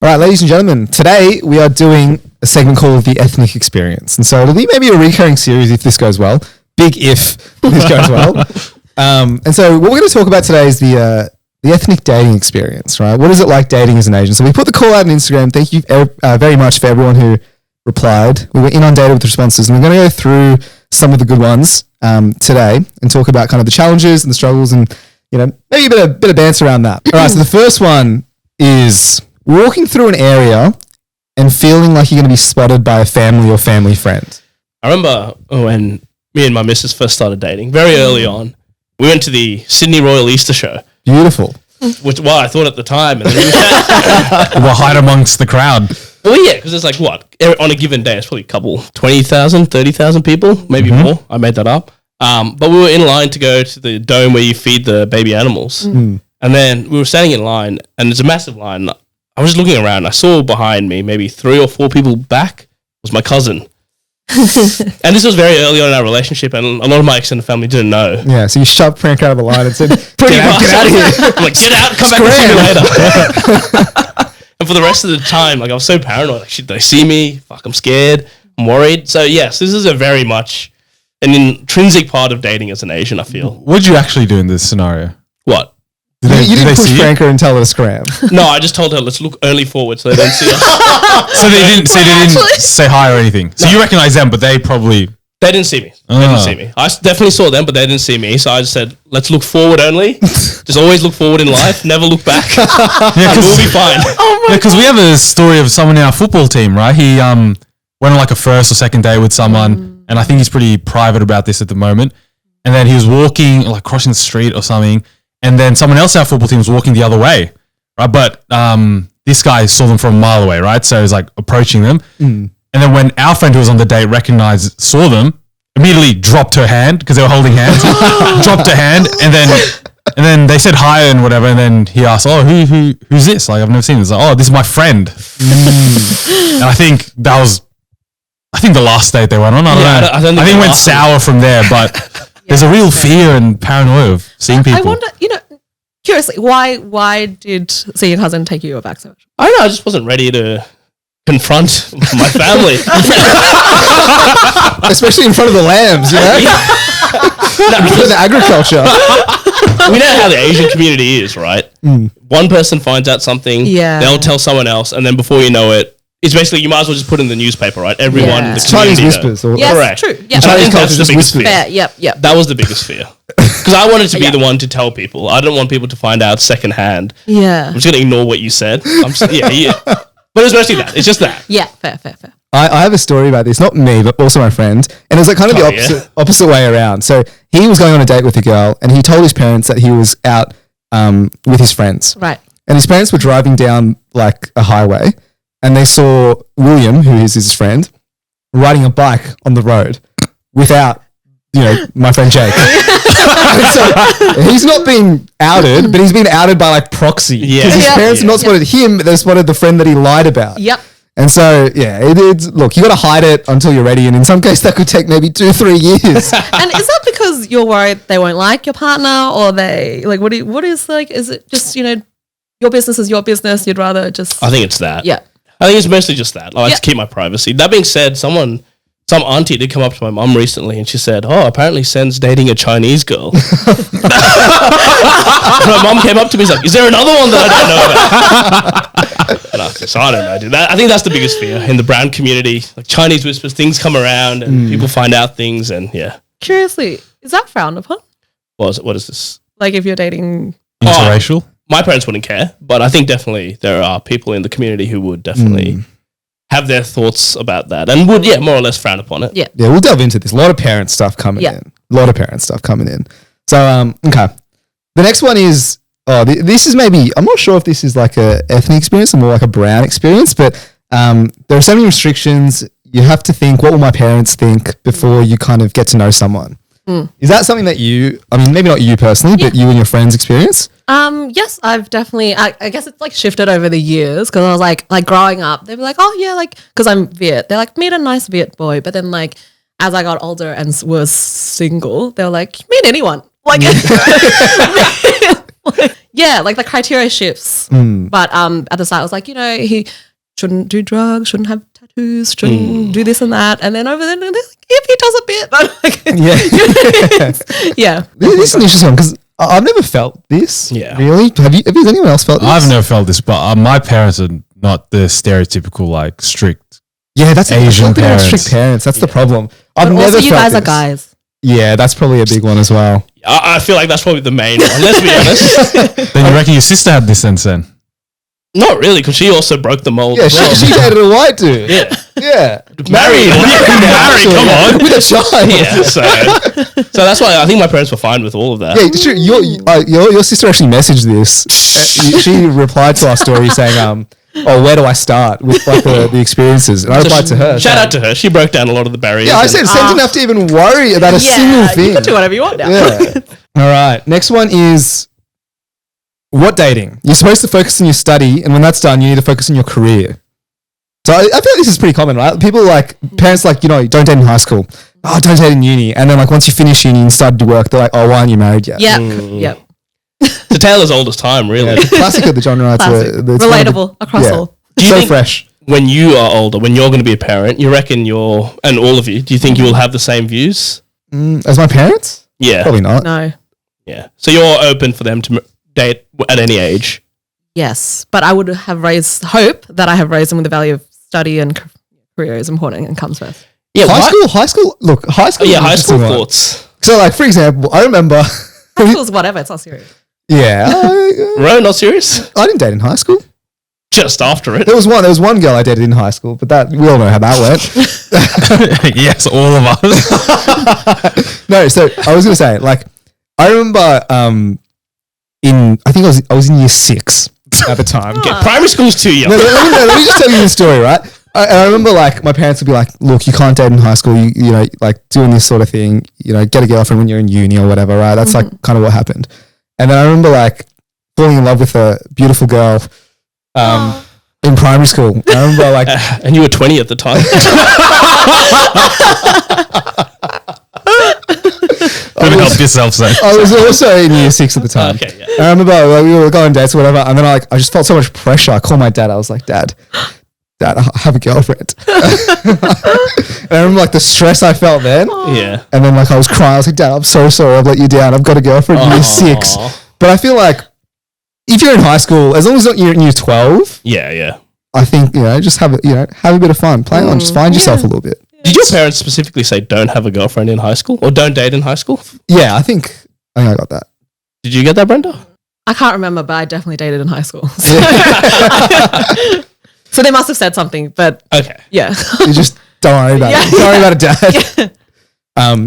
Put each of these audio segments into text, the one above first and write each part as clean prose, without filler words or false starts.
All right, ladies and gentlemen, today we are doing a segment called The Ethnic Experience. And so it'll be maybe a recurring series if this goes well. Big if this goes well. And so what we're going to talk about today is the ethnic dating experience, right? What is it like dating as an Asian? So we put the call out on Instagram. Thank you very much for everyone who replied. We were inundated with responses, and we're going to go through some of the good ones today and talk about kind of the challenges and the struggles and, you know, maybe a bit of banter around that. All right, so the first one is walking through an area and feeling like you're going to be spotted by a family or family friend. I remember when me and my missus first started dating, very early on, we went to the Sydney Royal Easter Show. Beautiful. Which, well, I thought at the time. And then we'll hide amongst the crowd. Well, yeah, because it's like, what? On a given day, it's probably a couple, 20,000, 30,000 people, maybe more. I made that up. But we were in line to go to the dome where you feed the baby animals. And then we were standing in line, and there's a massive line. I was just looking around. I saw behind me, maybe 3 or 4 people back, was my cousin. And this was very early on in our relationship, and a lot of my extended family didn't know. Yeah, so you shoved Frank out of the line and said, get out of here. I'm like, get out, come back and see me later. And for the rest of the time, like, I was so paranoid. Like, shit, they see me? Fuck, I'm scared. I'm worried. So, yes, this is a very much an intrinsic part of dating as an Asian, I feel. What did you actually do in this scenario? What? You didn't push Franco and tell her to scram. No, I just told her, let's look only forward so they don't see us. So they didn't say hi or anything. So you recognize them, but they probably... They didn't see me. They didn't see me. I definitely saw them, but they didn't see me. So I just said, let's look forward only. Just always look forward in life. Never look back. Yeah, we'll be fine. Because we have a story of someone in our football team, right? He went on like a first or second date with someone, and I think he's pretty private about this at the moment. And then he was walking, like crossing the street or something, and then someone else in our football team was walking the other way, right? But this guy saw them from a mile away, right? So he was like approaching them. And then when our friend who was on the date saw them, immediately dropped her hand because they were holding hands, dropped her hand, and then they said hi and whatever. And then he asked, "Oh, who's this? Like, I've never seen this." Like, "Oh, this is my friend." And I think that was, the last date they went on. I don't know. I think it went sour from there, but there's a real fear and paranoia of seeing people. I wonder, curiously, why did seeing your cousin take you aback so much? I don't know. I just wasn't ready to confront my family. Especially in front of the lambs, you know? In front of the agriculture. We know how the Asian community is, right? One person finds out something, they'll tell someone else, and then before you know it, it's basically, you might as well just put in the newspaper, right? Everyone in the community Chinese whispers. Correct. True. Yeah. Chinese culture just whispers. Yep. That was the biggest fear. Because I wanted to be the one to tell people. I didn't want people to find out secondhand. Yeah. I'm just going to ignore what you said. But it was mostly that. It's just that. Yeah, fair. I have a story about this, not me, but also my friend. And it was like kind of the opposite way around. So he was going on a date with a girl, and he told his parents that he was out with his friends. Right. And his parents were driving down like a highway, and they saw William, who is his friend, riding a bike on the road without, my friend Jake. So he's not being outed, but he's been outed by like proxy. Because his parents have not spotted him, but they've spotted the friend that he lied about. Yep. And so, it's look, you got to hide it until you're ready. And in some cases, that could take maybe 2-3 years. And is that because you're worried they won't like your partner, or they, like, is it just, your business is your business, you'd rather just... I think it's that. Yeah. I think it's mostly just that. I like to keep my privacy. That being said, some auntie did come up to my mum recently and she said, "Oh, apparently Sen's dating a Chinese girl." My mum came up to me and was like, "Is there another one that I don't know about?" So I don't know, dude. I think that's the biggest fear in the brown community. Like Chinese whispers, things come around and people find out things and Curiously, is that frowned upon? What is this? Like if you're dating... Interracial? My parents wouldn't care, but I think definitely there are people in the community who would definitely have their thoughts about that and would, more or less frown upon it. Yeah. Yeah, we'll delve into this. A lot of parent stuff coming in. So, okay. The next one is, this is maybe, I'm not sure if this is like a ethnic experience or more like a brown experience, but there are so many restrictions. You have to think, what will my parents think before you kind of get to know someone? Is that something that maybe not you personally, but you and your friends experience? Yes, I've definitely, I guess it's like shifted over the years because I was like growing up, they'd be like, "Oh yeah, like," because I'm Viet, they're like, "Meet a nice Viet boy." But then like, as I got older and was single, they were like, "Meet anyone." Like, Yeah, like the criteria shifts. But at the start, I was like, he shouldn't do drugs, shouldn't have tattoos, shouldn't do this and that. And then over there, they're like, if he does a bit, I'm like, yeah. This is an interesting one because I've never felt this. Yeah. Really? Have anyone else felt this? I've never felt this, but my parents are not the stereotypical like strict. Yeah, that's Asian parents. Strict parents. That's the problem. I've But never also, you felt guys are this. guys. Yeah, that's probably a big one as well. I feel like that's probably the main one. Let's be honest. Then you reckon your sister had this sense then? Not really, because she also broke the mold. Yeah, as well. she dated a white dude. Yeah. Yeah. Married. Married, come on. With a child. Yeah, so that's why I think my parents were fine with all of that. Yeah, sure. Your sister actually messaged this. She replied to our story saying, where do I start with like the experiences? And I replied to her. Shout out to her. She broke down a lot of the barriers. Yeah, I said Sen didn't have to even worry about a single thing. You can do whatever you want now. Yeah. All right. Next one is what dating? You're supposed to focus on your study, and when that's done, you need to focus on your career. So I feel like this is pretty common, right? People parents don't date in high school. Oh, don't date in uni. And then once you finish uni and start to work, they're like, oh, why aren't you married yet? Yep. It's a tale as old as time, really. Yeah, it's a classic of the genre. It's Relatable across all. Do you so think fresh. when you are older, when you're going to be a parent, you reckon and all of you, do you think you will have the same views? As my parents? Yeah. Probably not. No. Yeah. So you're open for them to date at any age? Yes, but I would hope that I have raised them with the value of study and career is important and comes first. Yeah. High school. Look, high school. Yeah, is an high school interesting one. thoughts. So, for example, I remember. High school's whatever, it's not serious. Yeah, Ro, not serious? I didn't date in high school. Just after it. There was one girl I dated in high school, but that we all know how that went. Yes, all of us. No, so I was gonna say, I remember, I think I was in year 6 at the time. Okay, primary school's too young. No, let me just tell you the story, right? I remember my parents would be like, look, you can't date in high school, you know, doing this sort of thing, get a girlfriend when you're in uni or whatever, right? That's kind of what happened. And then I remember falling in love with a beautiful girl in primary school. I remember and you were 20 at the time. Couldn't help yourself, so. I was also in year 6 at the time. Okay, yeah. And I remember we were going on dates or whatever, and then I just felt so much pressure. I called my dad. I was like, Dad, I have a girlfriend. And I remember the stress I felt then. Yeah. And then I was crying. I was like, Dad, I'm so sorry. I've let you down. I've got a girlfriend in year 6. But I feel like if you're in high school, as long as you're in year 12, Yeah. I think, just have a bit of fun. Play on. Just find yourself a little bit. Did your parents specifically say don't have a girlfriend in high school or don't date in high school? Yeah, I think I got that. Did you get that, Brenda? I can't remember, but I definitely dated in high school. So they must have said something, but Okay. yeah. You just don't worry about it. Don't worry about it, Dad.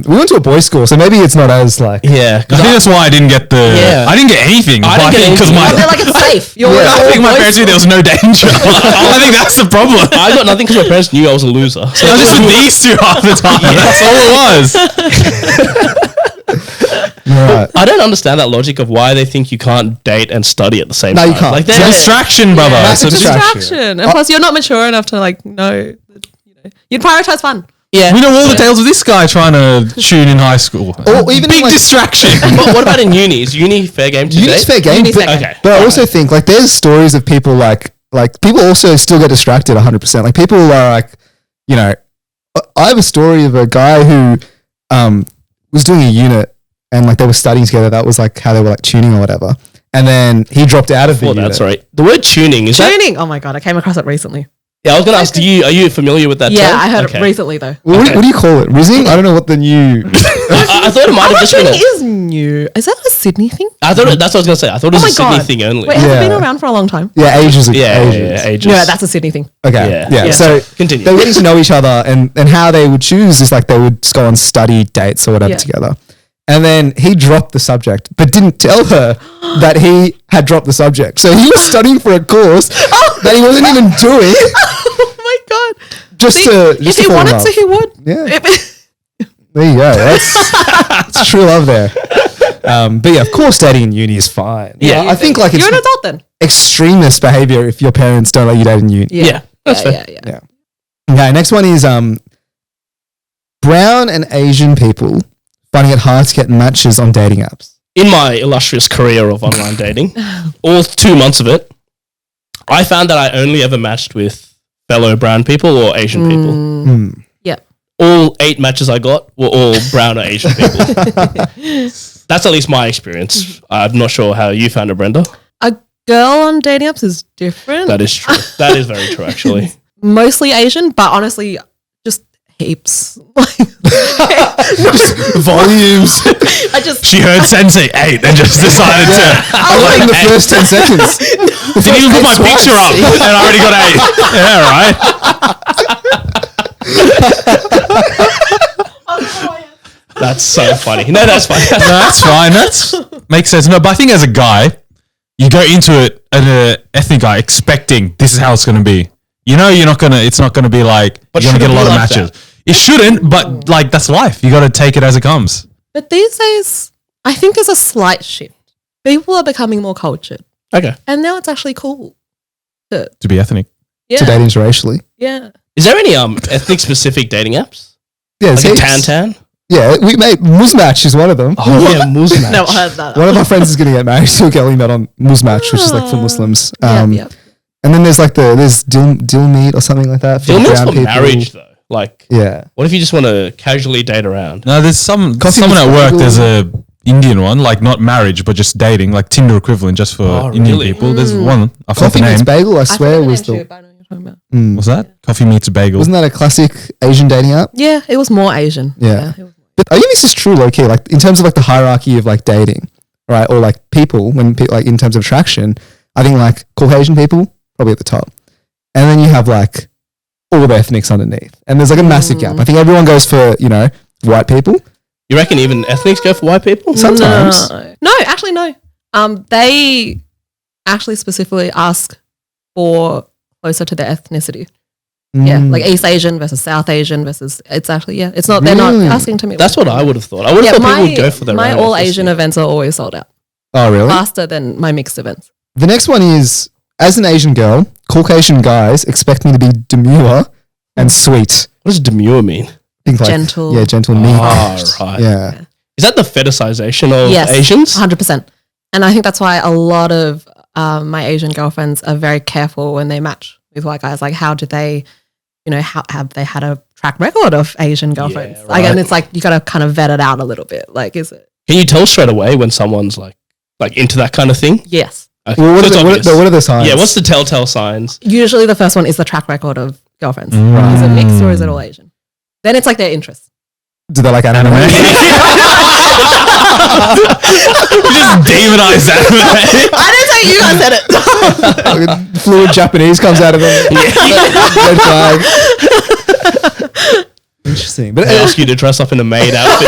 We went to a boys' school, so maybe it's not as I think that's why I didn't get I didn't get anything. I didn't get anything. They're like, it's safe. I think my parents knew there was no danger. I think that's the problem. I got nothing because my parents knew I was a loser. So I was just with these two half the time. That's all it was. right. I don't understand that logic of why they think you can't date and study at the same No, time. you can't. It's a distraction, brother. That's It's a a distraction. And plus, you're not mature enough to know. You'd prioritize fun. Yeah. We know all the tales of this guy trying to tune in high school. Or even Big in, distraction. But what about in uni? Is uni fair game to Uni's date? fair game. Uni's But, fair game. Okay. but I also think there's stories of people like people also still get distracted 100%. Like people are I have a story of a guy who was doing a unit and they were studying together. That was how they were tuning or whatever. And then he dropped out of the Well, unit. that's right. The word tuning is that? Tuning. Oh my God, I came across it recently. Yeah, I was going to ask. Are you familiar with that? Yeah, term? I heard Okay. it recently though. What do you call it? Rizzing? I don't know what the new. I thought it might have just been. Tuning is new. Is that a Sydney thing? That's what I was going to say. I thought it was Oh a my Sydney God. thing only. Wait, has it Yeah. been around for a long time? Yeah, ages ago. Yeah, ages. No, that's a Sydney thing. Okay. Yeah. Yeah. So Continue. they were getting to know each other, and how they would choose is they would just go on study dates or whatever Yeah. together. And then he dropped the subject, but didn't tell her that he had dropped the subject. So he was studying for a course that he wasn't even doing. Oh my God. Just See, to if to he fall in wanted love. to, he would. Yeah. There you go. That's true love there. But yeah, of course, dating in uni is fine. Yeah. I think it's You're an adult then. extremist behavior if your parents don't let you date in uni. Yeah, that's fair. Yeah. Okay, next one is brown and Asian people finding it hard to get matches on dating apps. in my illustrious career of online dating, all 2 months of it, I found that I only ever matched with fellow brown people or Asian people. Yeah. All 8 matches I got were all brown or Asian people. That's at least my experience. I'm not sure how you found it, Brenda. A girl on dating apps is different. That is true. That is very true, actually. Mostly Asian, but honestly, just heaps. Volumes. She heard Sensei 8 and just decided to. In the first 10 seconds. Didn't even put my picture up, and I already got 8. Yeah, right. That's so funny. No, that's fine. No, that's fine. That's makes sense. No, but I think as a guy, you go into it as an ethnic guy expecting this is how it's going to be. You know, it's not gonna be like But you're gonna get a lot of shouldn't be matches. It shouldn't, but like that's life. You got to take it as it comes. But these days, I think there's a slight shift. People are becoming more cultured. Okay. And now it's actually cool. To be ethnic. Yeah. To date interracially. Yeah. Is there any ethnic specific dating apps? Yeah, Like a heaps. Tantan? Yeah, we made Muzmatch is one of them. Oh, yeah, Muzmatch. No, I heard that. One of our friends is going to get married to a girl he met on Muzmatch, which is like for Muslims. Yeah. And then there's like there's Dill Meat or something like that. Deal means brown for people. marriage, though. Like, Yeah. what if you just want to casually date around? No, there's someone Coffee at with work. bagel. There's a Indian one, like not marriage, but just dating, like Tinder equivalent, just for Oh, Indian really? people. There's one. I forgot Coffee the Meets name. Bagel, I I swear, was the. the. I know what you're talking about. What's that? Coffee meets bagel. Wasn't that a classic Asian dating app? Yeah, it was more Asian. Yeah. It was But I think this is true, low key. Like in terms of like the hierarchy of like dating, right? Or like people, like in terms of attraction, I think like Caucasian people probably at the top, and then you have like all the ethnics underneath, and there's like a massive gap. I think everyone goes for white people. You reckon even ethnics go for white people? Sometimes. No, actually, no. They actually specifically ask for closer to their ethnicity. Yeah, like East Asian versus South Asian versus it's actually it's not they're Really? not asking to me. That's what I would have thought. I would have thought people would go for their my own all ethnicity. Asian events are always sold out Oh, really? faster than my mixed events. The next one is, as an Asian girl, Caucasian guys expect me to be demure and sweet. What does demure mean? Think like, Gentle. Yeah, gentle, neat. Right. Yeah. Is that the fetishization of Yes, Asians? 100%. And I think that's why a lot of my Asian girlfriends are very careful when they match with white guys. Like, how do they, how have they had a track record of Asian girlfriends? Yeah, Like, and right. it's like you got to kind of vet it out a little bit. Like, is it? Can you tell straight away when someone's like into that kind of thing? Yes. Okay. Well, So it's obvious. what are the signs? Yeah, what's the telltale signs? Usually the first one is the track record of girlfriends. Is it mixed or is it all Asian? Then it's like their interests. Do they like anime? You just demonize anime. I didn't say you, I said it. Fluid Japanese comes out of them. Red flag. Interesting. But They ask you to dress up in a maid outfit.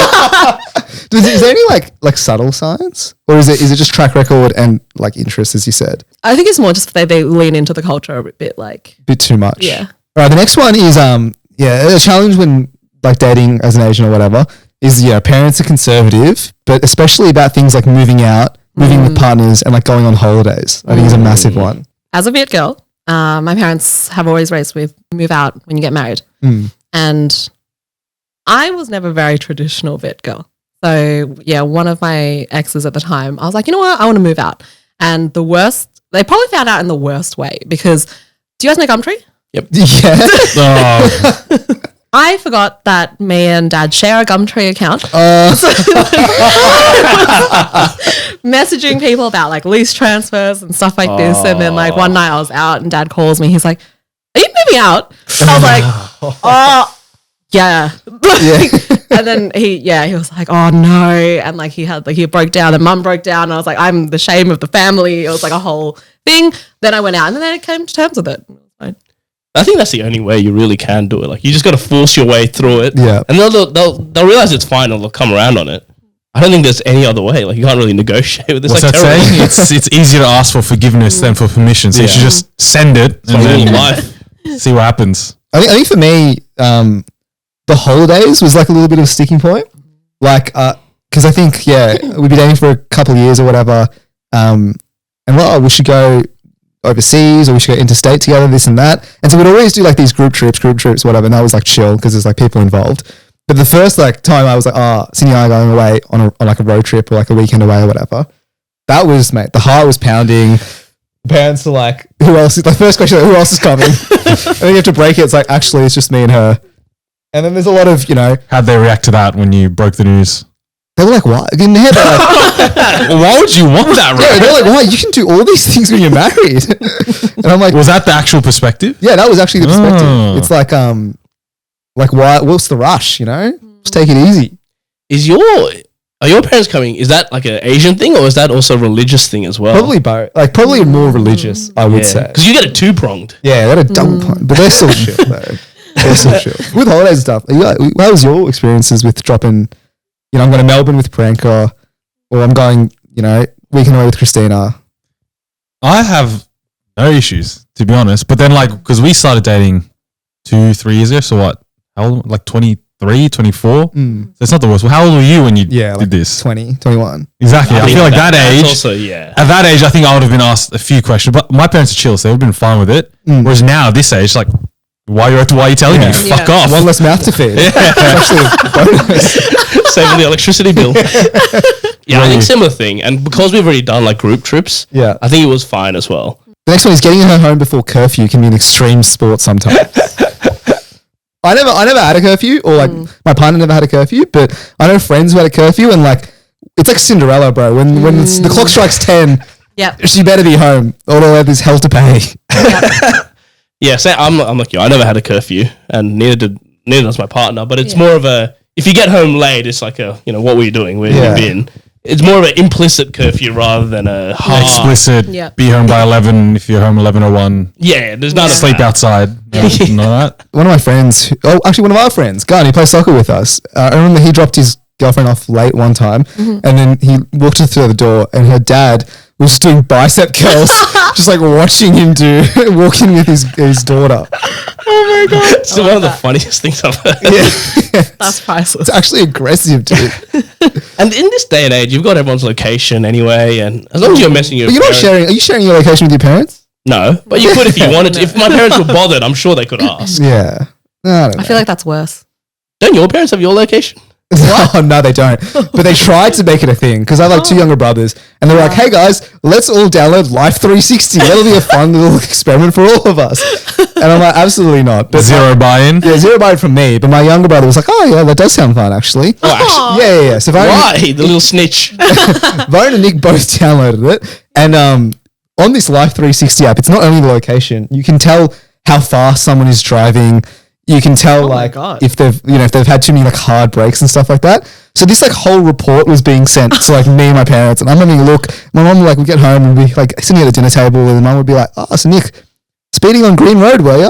is there any like subtle signs, or is it just track record and like interest, as you said? I think it's more just they lean into the culture a bit like, A bit too much. yeah. All right. The next one is a challenge when like dating as an Asian or whatever is parents are conservative, but especially about things like moving out, moving with partners, and like going on holidays. I think is a massive one. As a Viet girl, my parents have always raised with move out when you get married. And I was never a very traditional Viet girl. So yeah, one of my exes at the time, I was like, you know what? I want to move out. And they probably found out in the worst way because do you guys know Gumtree? Yeah. Oh, I forgot that me and Dad share a Gumtree account. Messaging people about like lease transfers and stuff like this. And then like one night I was out and Dad calls me. He's like, are you moving out? I was like, oh, yeah. And then he was like, oh no. And like he broke down and Mum broke down. And I was like, I'm the shame of the family. It was like a whole thing. Then I went out and then I came to terms with it. I think that's the only way you really can do it. Like you just got to force your way through it. Yeah. And they'll realize it's fine and they'll come around on it. I don't think there's any other way. Like you can't really negotiate with this. what's like that saying? It's easier to ask for forgiveness than for permission. So you should just send it It's my and rule of then life. see what happens. I think for me, the holidays was like a little bit of a sticking point. Like, because I think, we'd be dating for a couple of years or whatever. And we should go overseas or we should go interstate together, this and that. And so we'd always do like these group trips, whatever. And that was like chill because there's like people involved. But the first like time I was like, Cindy and I are going away on like a road trip or like a weekend away or whatever. That was, mate, the heart was pounding. The parents are like, who else? The first question, who else is coming? And then you have to break it. It's like, actually, it's just me and her. And then there's a lot of, How'd they react to that when you broke the news? they were like, what? In their head, they're like, Why would you want that, yeah, right? they're like, why? You can do all these things when you're married. And I'm like, Was that the actual perspective? yeah, that was actually the perspective. Oh. It's like why? What's the rush? Just take it easy. Are your parents coming? Is that like an Asian thing or is that also a religious thing as well? Probably both. Like probably more religious, I would say. Because you get it two-pronged. Yeah, they had a double point, but they're still shit though. They're still shit. With holidays and stuff, how was your experiences with dropping? I'm going to Melbourne with Priyanka, or I'm going, weekend away with Christina. I have no issues, to be honest. But then, because we started dating 2-3 years ago, so what? How old? Like 23, 24? So it's not the worst. Well, how old were you when you did this? 20, 21. Exactly. I feel like that age. Also, yeah. At that age, I think I would have been asked a few questions. But my parents are chill, so they would have been fine with it. Whereas now, at this age, like, why are you telling me? Yeah. Fuck off. One less mouth to feed. It's actually a bonus. Saving the electricity bill. Yeah, I think similar thing. And because we've already done like group trips, Yeah. I think it was fine as well. The next one is getting her home before curfew can be an extreme sport sometimes. I never had a curfew, or like my partner never had a curfew, but I know friends who had a curfew, and like it's like Cinderella, bro. When the clock strikes 10, she better be home, or there's hell to pay. Yeah, so I'm like you. I never had a curfew, and neither does my partner. But it's more of a, if you get home late, it's like a, what were you doing? Where have you been? It's more of an implicit curfew rather than a hard. Explicit. Be home by 11 if you're home 11:01. Yeah, there's not a Sleep outside. None of that. One of my friends, actually one of our friends, Gun, he plays soccer with us. I remember he dropped his girlfriend off late one time, and then he walked her through the door, and her dad was just doing bicep curls, just like watching him walking with his daughter. Oh my god! It's one of the funniest things I've heard. Yeah, That's priceless. it's actually aggressive, dude. And in this day and age, you've got everyone's location anyway, and as long as you're messing your But you're not parents- sharing. Are you sharing your location with your parents? No, but you could if you wanted to. If my parents were bothered, I'm sure they could ask. Yeah. No, I don't know. I feel like that's worse. Don't your parents have your location? No, they don't. But they tried to make it a thing because I have like two younger brothers, and they're like, "Hey guys, let's all download Life 360. That'll be a fun little experiment for all of us." And I'm like, "Absolutely not." But Zero buy-in. Yeah, zero buy-in from me. But my younger brother was like, "Oh yeah, that does sound fun, actually." Oh, Yeah. So Why? The little snitch. Vone and Nick both downloaded it, and on this Life 360 app, it's not only the location. You can tell how fast someone is driving. You can tell God. if they've had too many like hard breaks and stuff like that. So this like whole report was being sent to like me and my parents, and I'm having a look. My mom would get home and be like sitting at the dinner table, and the mom would be like, "Oh, so Nick, speeding on Green Road, were you?"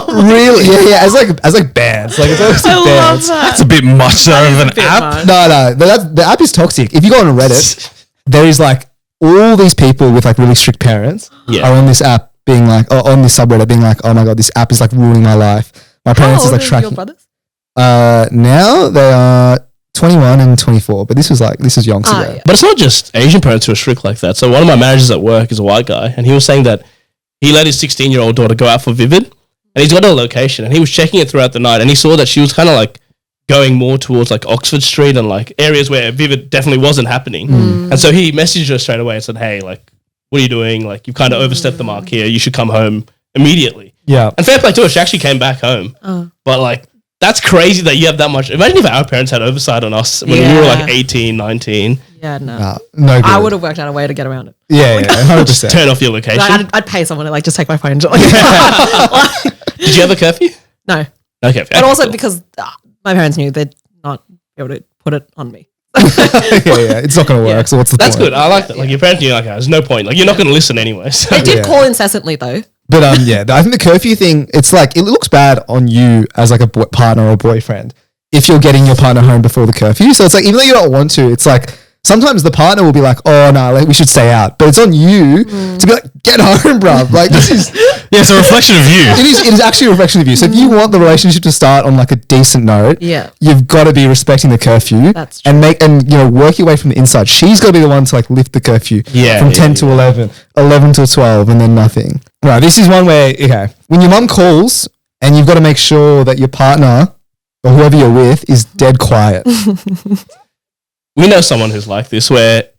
Really? Yeah. As like bands, like it's always I like love bands. that. That's a bit much of an bit app. much. No, the app is toxic. If you go on Reddit, there is like all these people with like really strict parents are on this app being like, on this subreddit being like, "Oh my god, this app is like ruining my life." My parents is like your tracking. brothers? Now they are 21 and 24, but this was yonks ago. Yeah. But it's not just Asian parents who are strict like that. So one of my managers at work is a white guy, and he was saying that he let his 16-year-old daughter go out for Vivid, and he's got a location, and he was checking it throughout the night, and he saw that she was kind of like going more towards like Oxford Street and like areas where Vivid definitely wasn't happening. And so he messaged her straight away and said, "Hey, like, what are you doing? Like, you've kind of overstepped the mark here. You should come home immediately." Yeah. And fair play to her, she actually came back home. But like, that's crazy that you have that much. Imagine if our parents had oversight on us when we were like 18, 19. Yeah, no. No good. I would have worked out a way to get around it. Yeah, 100%. Turn off your location. Like, I'd pay someone to like just take my phone. Did you have a curfew? No, Okay. but also because my parents knew they'd not be able to put it on me. yeah, it's not going to work. So what's the That's point? good. I like that. Like your parents knew, like, there's no point. Like you're not going to listen anyway. So. They did Yeah. call incessantly though. But I think the curfew thing, it's like it looks bad on you as like a partner or boyfriend if you're getting your partner home before the curfew. So it's like even though you don't want to, it's like sometimes the partner will be like, "Oh no, like, we should stay out," but it's on you to be like, "Get home, bruv." Like this is It's a reflection of you. it is actually a reflection of you. So if you want the relationship to start on like a decent note, you've got to be respecting the curfew. That's true. and work your way from the inside. She's got to be the one to like lift the curfew from 10 to 11, 11 to 12, and then nothing. Right. This is one where when your mum calls and you've got to make sure that your partner or whoever you're with is dead quiet. We know someone who's like this, where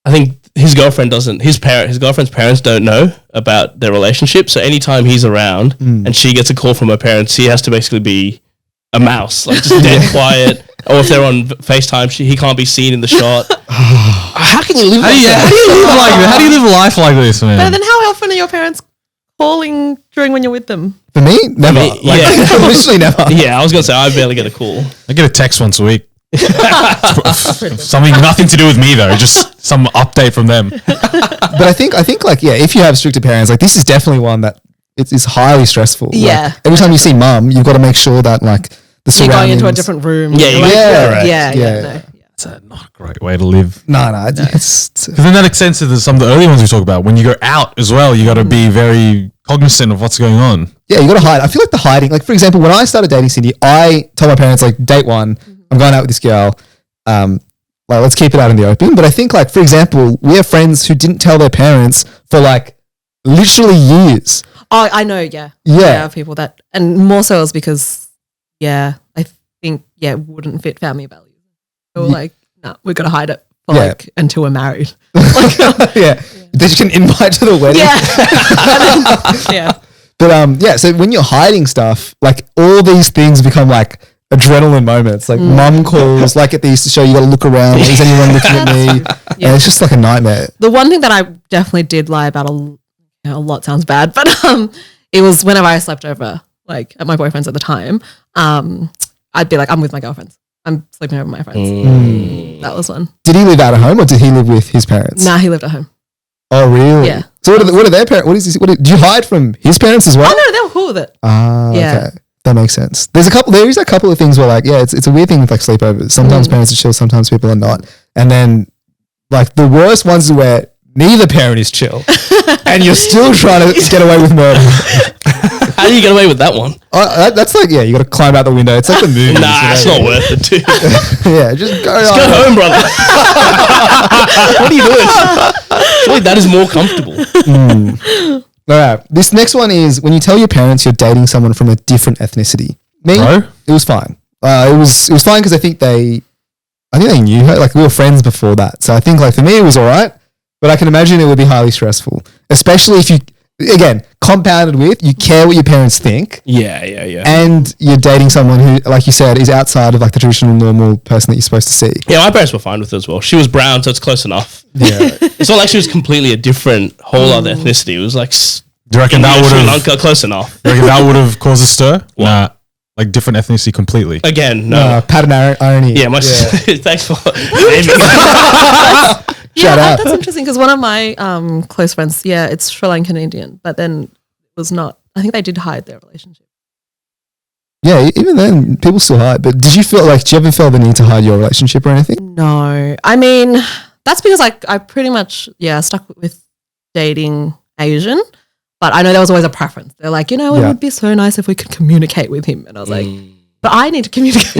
I think his girlfriend's parents don't know about their relationship. So anytime he's around and she gets a call from her parents, he has to basically be a mouse, like just dead quiet. Or if they're on FaceTime, he can't be seen in the shot. How can you live like that? How do you live life like this, man? But then how often are your parents calling during when you're with them? For me, never. Literally never. Yeah, I was gonna say I barely get a call. I get a text once a week. Something nothing to do with me though, just some update from them. But I think like, yeah, if you have stricter parents, like this is definitely one that it's highly stressful. Yeah. Like, every time you see mum, you've got to make sure that like the You're surroundings. going into a different room. Yeah, Like, yeah, no. It's not a great way to live. No, it's Because then that extends to some of the early ones we talk about. When you go out as well, you got to be very cognizant of what's going on. yeah, you got to hide. I feel like the hiding, like for example, when I started dating Cindy, I told my parents like date one, I'm going out with this girl. Like let's keep it out in the open. But I think like for example, we have friends who didn't tell their parents for like literally years. Oh, I know, yeah. Yeah. People that, and more so is because, I think, it wouldn't fit family values. So we're like, no, we're going to hide it for like until we're married. Yeah. That you can invite to the wedding. Yeah. But so when you're hiding stuff, like all these things become like adrenaline moments. Like mum calls, like at the Easter show, you got to look around. Is anyone looking at me? Yeah. And it's just like a nightmare. The one thing that I definitely did lie about a lot sounds bad, but it was whenever I slept over, like at my boyfriend's at the time, I'd be like, I'm with my girlfriends. I'm sleeping over with my friends. That was one. Did he live out of home or did he live with his parents? Nah, he lived at home. Oh, really? Yeah. So what are their parents? What is this? Do you hide from his parents as well? Oh no, they were cool with it. Okay. That makes sense. There is a couple of things where like, yeah, it's a weird thing with like sleepovers. Sometimes parents are chill, sometimes people are not. And then like the worst ones are where neither parent is chill and you're still trying to get away with murder. How do you get away with that one? That's like, yeah, you got to climb out the window. It's like the movies. Nah, it's not worth it, dude. Yeah, just go Go home, brother. What are you doing? Surely that is more comfortable. All right. This next one is when you tell your parents you're dating someone from a different ethnicity. Me, Bro? it was fine. It was fine because I think they knew her. Like we were friends before that, so I think like for me it was all right. But I can imagine it would be highly stressful, especially if you, again, compounded with you care what your parents think. Yeah. And you're dating someone who, like you said, is outside of like the traditional normal person that you're supposed to see. Yeah, my parents were fine with it as well. She was brown, so it's close enough. Yeah. It's not like she was completely a different whole other ethnicity. It was like Do you reckon that would Sri have? Lanka, close enough. You reckon that would have caused a stir? Nah, like different ethnicity completely. Again, no. Pattern irony. Yeah, thanks for Shout out. That's interesting because one of my close friends, it's Sri Lankan Indian, but then it was not. I think they did hide their relationship. Yeah, even then, people still hide. But did you ever feel the need to hide your relationship or anything? No, I mean that's because I pretty much stuck with dating Asian, but I know there was always a preference. They're like, it would be so nice if we could communicate with him, and I was like, but I need to communicate.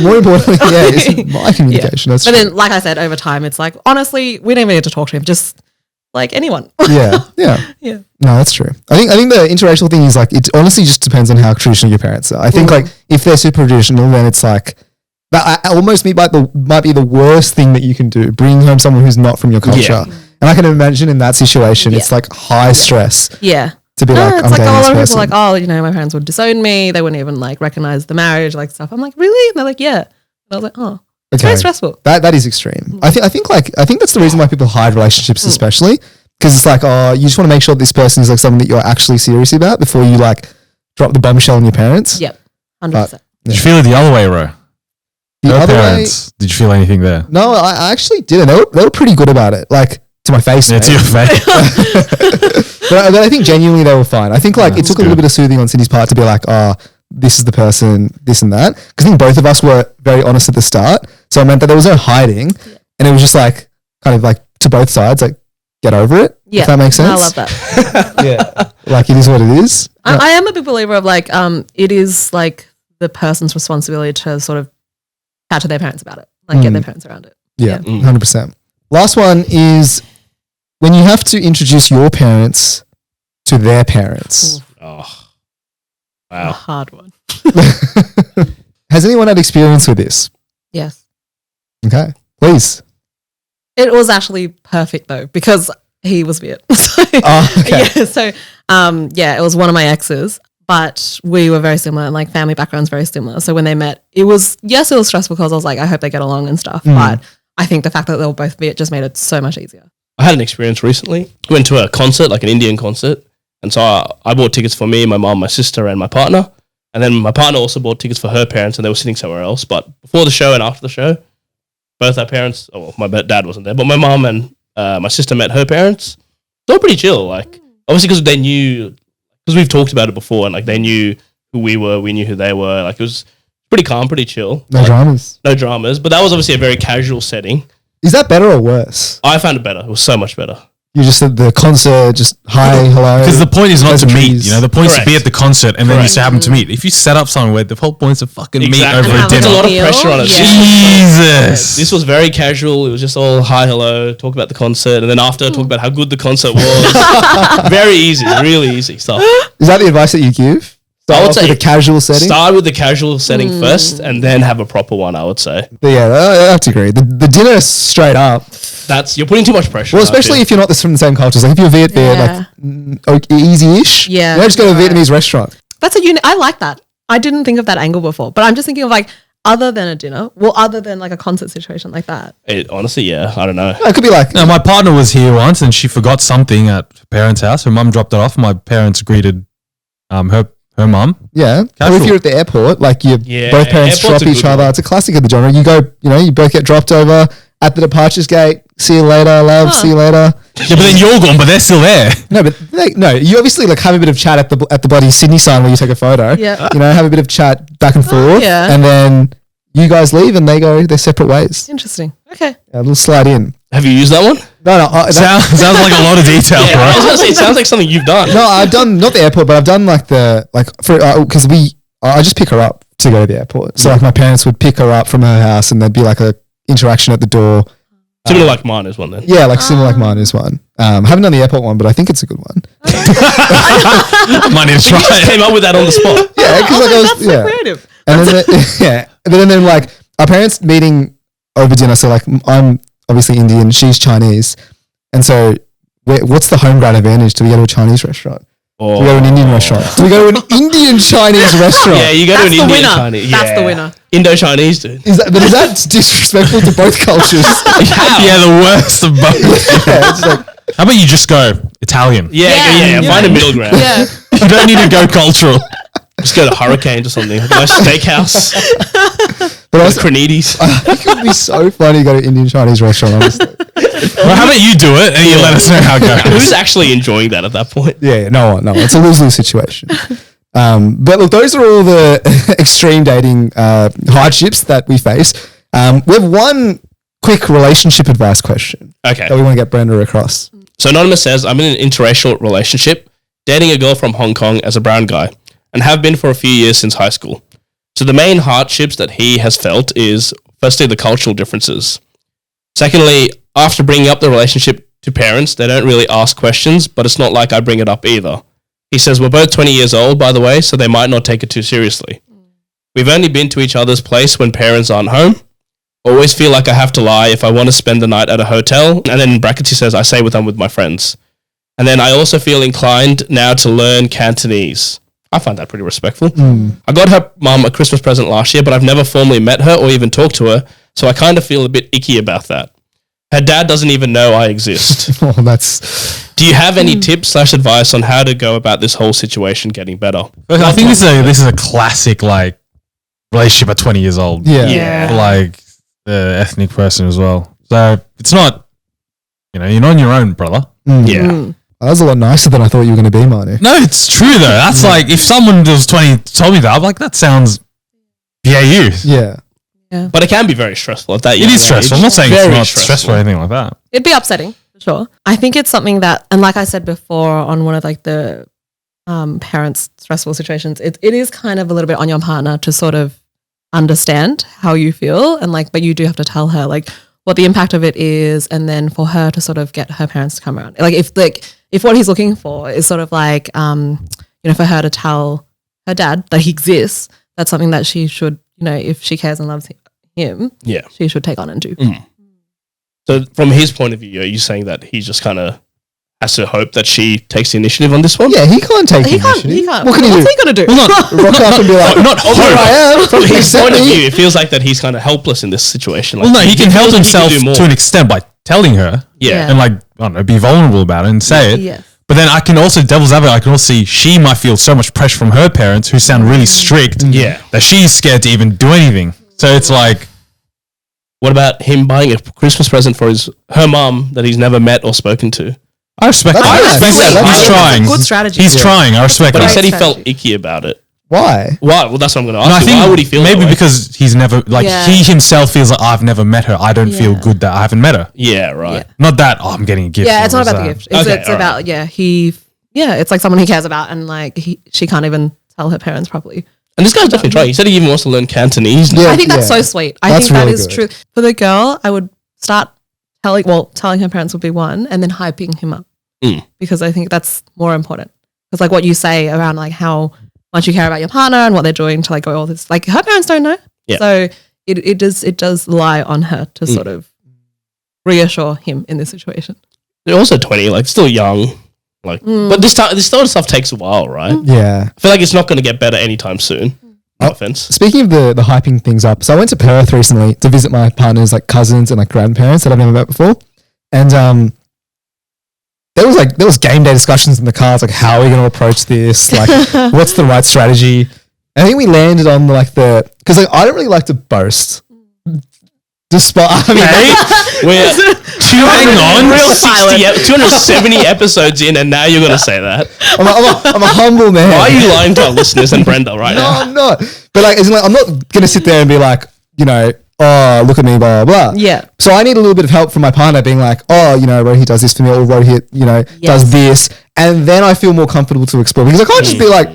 More importantly, it's my communication. That's but true. then, like I said, over time, it's like honestly, we don't even need to talk to him. Just like anyone. Yeah. Yeah. No, that's true. I think the interracial thing is like it honestly just depends on how traditional your parents are. I think like if they're super traditional, then it's like that almost might be the worst thing that you can do. Bring home someone who's not from your culture, and I can imagine in that situation, it's like high stress. Yeah. To be it's I'm like a dating lot this of person. people are like, my parents would disown me. They wouldn't even like recognize the marriage, like stuff. I'm like, really? And they're like, yeah. And I was like, oh, it's very stressful. That is extreme. I think that's the reason why people hide relationships, especially because it's like, you just want to make sure that this person is like something that you're actually serious about before you like drop the bombshell on your parents. Yep, 100%. Did you feel it the other way, Ro? The Her other parents, did you feel anything there? No, I actually didn't. They were pretty good about it. Like to my face, Yeah, mate. to your face. But I think genuinely they were fine. I think like it took a little good. bit of soothing on Cindy's part to be like, this is the person, this and that. Because I think both of us were very honest at the start. So it meant that there was no hiding. And it was just like, kind of like to both sides, like get over it. Yeah. If that makes sense. I love that. Yeah. Like it is what it is. I am a big believer of like, it is like the person's responsibility to sort of chat to their parents about it, like get their parents around it. Yeah, 100%. Last one is when you have to introduce your parents to their parents. Oh. Wow. hard one. Has anyone had experience with this? Yes. Okay, please. It was actually perfect though, because he was weird. So, Oh, okay. yeah. So, it was one of my exes, but we were very similar and like family backgrounds very similar. So when they met, it was stressful because I was like, I hope they get along and stuff. But I think the fact that they were both weird just made it so much easier. I had an experience recently. I went to a concert, like an Indian concert. And so I bought tickets for me, my mom, my sister, and my partner. And then my partner also bought tickets for her parents, and they were sitting somewhere else. But before the show and after the show, both our parents, my dad wasn't there, but my mom and my sister met her parents. They were pretty chill. Like, obviously, because they knew, because we've talked about it before, and like they knew who we were, we knew who they were. Like, it was pretty calm, pretty chill. No dramas. No dramas. But that was obviously a very casual setting. Is that better or worse? I found it better. It was so much better. You just said the concert, just hi, hello. Because the point is not to meet, pleasantries. the point is to Correct. be at the concert and then you Correct. just happen to meet. If you set up somewhere, the whole point's to fucking meet Exactly. over And a have There's a dinner. lot of meal. pressure on it. Yeah. Jesus. This was very casual. It was just all hi, hello, talk about the concert, and then after talk about how good the concert was. Very easy, really easy stuff. Is that the advice that you give? Start I would off say with a casual setting. Start with the casual setting first, and then have a proper one. I would say But yeah, I have to agree. The dinner straight up. you're putting too much pressure. Well, I especially feel. if you're not from the same cultures. Like if you're Viet, Yeah. like easy-ish. Yeah. Just go to a Right. Vietnamese restaurant. That's I like that. I didn't think of that angle before, but I'm just thinking of like other than a dinner, other than like a concert situation like that. Honestly, yeah, I don't know. It could be like, No, my partner was here once and she forgot something at her parents' house. Her mum dropped it off. My parents greeted her mum. yeah. Or if Casual. you're at the airport, like you Yeah, both parents airport's drop a each good other. one. It's a classic of the genre. You both get dropped over at the departures gate. See you later, love. See you later. Yeah, but then you're gone, but they're still there. No, but you obviously like have a bit of chat at the bloody Sydney sign where you take a photo. Yeah. Have a bit of chat back and forth. yeah. And then you guys leave and they go their separate ways. Interesting. Okay. A little slide in. Have you used that one? No, Sounds like a lot of detail, Yeah, I was bro. gonna say it sounds like something you've done. no, I've done not the airport, but I've done like because I just pick her up to go to the airport. So like my parents would pick her up from her house and there'd be like a interaction at the door. Similar like mine is one then. Yeah, like similar like mine is one. Haven't done the airport one, but I think it's a good one. Might need to try it. Came up with that on the spot. Yeah, because like I was That's so creative. And then and then like our parents meeting over dinner. So like I'm obviously Indian, she's Chinese, and so what's the home ground advantage? Do we go to a Chinese restaurant? Do we go to an Indian restaurant? Do we go to an Indian Chinese restaurant? Yeah, you go to That's an the Indian winner. Chinese. That's Yeah. the winner. Indo-Chinese, dude. Is that disrespectful to both cultures? Yeah, the worst of both. Yeah, it's like, How about you just go Italian? Yeah. Yeah. Find a middle ground. Yeah. You don't need to go cultural. Just go to Hurricanes or something. Nice steakhouse. but Nice also, cranides. I think it would be so funny to go to an Indian Chinese restaurant. Honestly. Well, how about you do it and you let us know how it goes? Who's actually enjoying that at that point? Yeah, no one. It's a lose-lose situation. But look, those are all the extreme dating hardships that we face. We have one quick relationship advice question Okay. that we want to get Brenda across. So Anonymous says, I'm in an interracial relationship, dating a girl from Hong Kong as a brown guy, and have been for a few years since high school. So the main hardships that he has felt is, firstly, the cultural differences. Secondly, after bringing up the relationship to parents, they don't really ask questions, but it's not like I bring it up either. He says, we're both 20 years old, by the way, so they might not take it too seriously. We've only been to each other's place when parents aren't home. Always feel like I have to lie if I want to spend the night at a hotel. And then in brackets, he says, I say with them with my friends. And then I also feel inclined now to learn Cantonese. I find that pretty respectful. I got her mum a Christmas present last year, but I've never formally met her or even talked to her, so I kind of feel a bit icky about that. Her dad doesn't even know I exist. Oh, that's Do you have any tips/advice on how to go about this whole situation getting better? I think this is a classic like relationship at 20 years old. yeah. Yeah. Like the ethnic person as well. So it's not, you're not on your own, brother. Yeah. That was a lot nicer than I thought you were going to be, Manu. No, it's true though. That's like if someone was 20 told me that, I'm like, that sounds BAU. Yeah. But it can be very stressful at that It young is stressful. age. I'm not saying it's Very not stressful or anything like that. It'd be upsetting, for sure. I think it's something that, and like I said before on one of like the parents' stressful situations, it is kind of a little bit on your partner to sort of understand how you feel and like, but you do have to tell her like what the impact of it is, and then for her to sort of get her parents to come around. Like if what he's looking for is sort of like, for her to tell her dad, that he exists, that's something that she should, if she cares and loves him, she should take on and do. So from his point of view, are you saying that he just kind of has to hope that she takes the initiative on this one? Yeah, he can't take the initiative. He can't. What can he do? What's he going to do? Well, Rock up and be like, not here I am. From his Accept point of me. view, it feels like that he's kind of helpless in this situation. Well, no, he can help feels like himself he can do more. to an extent by telling her Yeah. and, like, I don't know, be vulnerable about it and say it. Yes. But then I can also, devil's advocate, I can also see she might feel so much pressure from her parents who sound really strict Yeah. that she's scared to even do anything. So it's like, What about him buying a Christmas present for her mom that he's never met or spoken to? I respect That's that. nice. I respect Yeah, that. that's He's a trying. good strategy. He's Yeah. trying. I respect But he that. said he Right felt strategy. icky about it. Why? Why? Well, that's what I'm going to And I ask you. think Why would he feel maybe that way? because he's never, like, Yeah. he himself feels like, I've never met her. I don't feel Yeah. good that I haven't met her. Yeah, right. Not that, I'm getting a gift. Yeah, it's or not is about the that- gift. It's, Okay, it's all about, it's like someone he cares about and like she can't even tell her parents properly. And this guy's definitely trying. He said he even wants to learn Cantonese now. Yeah. I think that's so sweet. I That's think that really is good. true. For the girl, I would start telling her parents would be one and then hyping him up because I think that's more important. Because like what you say around like how much you care about your partner and what they're doing to like go all this, like her parents don't know. Yeah. So it does lie on her to sort of reassure him in this situation. They're also 20, like still young. Like, but this sort of stuff takes a while, right? Yeah. I feel like it's not going to get better anytime soon. No offense. Speaking of the hyping things up, so I went to Perth recently to visit my partner's like cousins and like grandparents that I've never met before, and there was game day discussions in the cars, like how are we going to approach this, like what's the right strategy. I think we landed on because like, I don't really like to boast. Despite, I mean, We're Hang on. real Silent. 270 episodes in, and now you're going to say that. I'm a humble man. Why are you lying to our listeners and Brenda right No, now? I'm not. But like, it's like, I'm not gonna sit there and be like, oh, look at me, blah blah blah. Yeah. So I need a little bit of help from my partner, being like, oh, Rohit does this for me, or Rohit, does this, and then I feel more comfortable to explore because I can't just be like,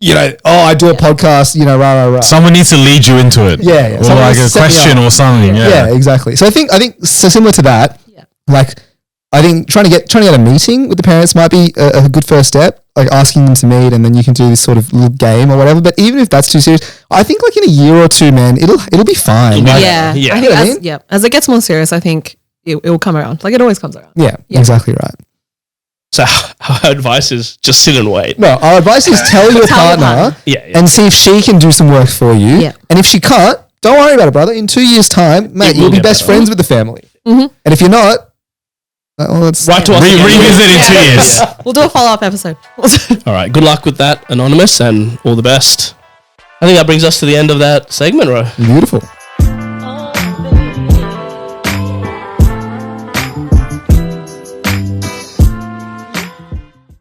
I do a podcast, rah rah rah. Someone needs to lead you into it. Yeah. Or Someone like needs a to set me question up. or something. Yeah, Yeah. exactly. So I think so similar to that. Yeah. Like, I think trying to get a meeting with the parents might be a good first step. Like asking them to meet, and then you can do this sort of little game or whatever. But even if that's too serious, I think like in a year or two, man, it'll be fine. Like, Yeah. Yeah. I You know what I think mean? as it gets more serious, I think it will come around. Like it always comes around. yeah, Yeah. exactly right. So our advice is just sit and wait. No, our advice is tell your Tell your partner partner. Yeah. and see if she can do some work for you. Yeah. And if she can't, don't worry about it, brother. In 2 years' time, mate, will you'll be get best better. friends with the family. Mhm. And if you're not, well, that's Write to us again. Revisit in 2 years. We'll do a follow-up episode. All right. Good luck with that, Anonymous, and all the best. I think that brings us to the end of that segment, Ro. beautiful.